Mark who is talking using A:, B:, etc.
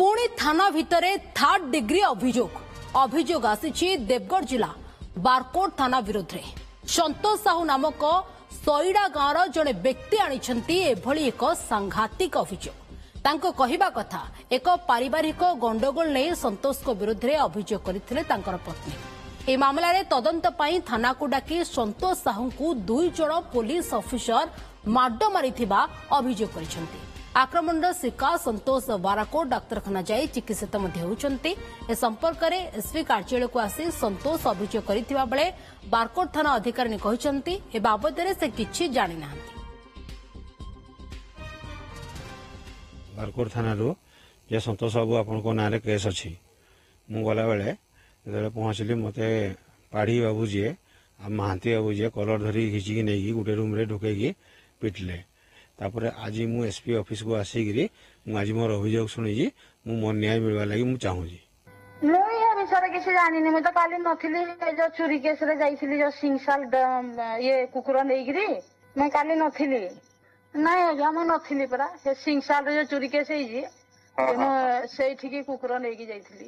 A: पुणी थाना भितर थर्ड डिग्री अभियोग आसी देवगढ़ जिला बारकोट थाना विरोध में संतोष साहू नामक सईड़ा गांवर जड़े व्यक्ति आनी एक सांघातिक अभियोग कहवा कथा एक पारिवारिक गंडगोल नहीं संतोष को विरोध में अभियोग करते पत्नी ए मामलें तदंत पाई थाना को डाकी संतोष साहू को 2 जण पुलिस ऑफिसर माड मारी अभियोग कर आक्रमण शिकार संतोष बाराकोट डाक्तरखाना जाई चिकित्सित होती ए संपर्क में एसपी कार्यालय को आसी संतोष अभियोग करथिबा बेले बारकोट थाना अधिकारी कहते ए बाबद से किछि जानि नाहंती।
B: बारकोट थाना जे संतोष बाबू आपन को नारे केस अछि मु गला बेले जेतले पहुंचली मते पाढ़ी बाबू जी आ महांती बाबू जी कलर धरी घिचिकी नहीं गोटे रूम रे ढुकेकी पिटले तापर आज मु एसपी ऑफिस को आसिकी आज मोर अभियोग शुणी मु मोर न्याय मिलवा लगी मु चाहूँगी
C: विषय किसी जानी मुझे तो काली नथी जो चोरी केस रे जाइছিলি जो सिंगसाल ये कुकुर नेइगिरी मैं काली नथी नहीं आज्ञा मैं नथी परा से सिंगसाल जो चोरी केस है से कुकुर नेइगी जाइছিলি।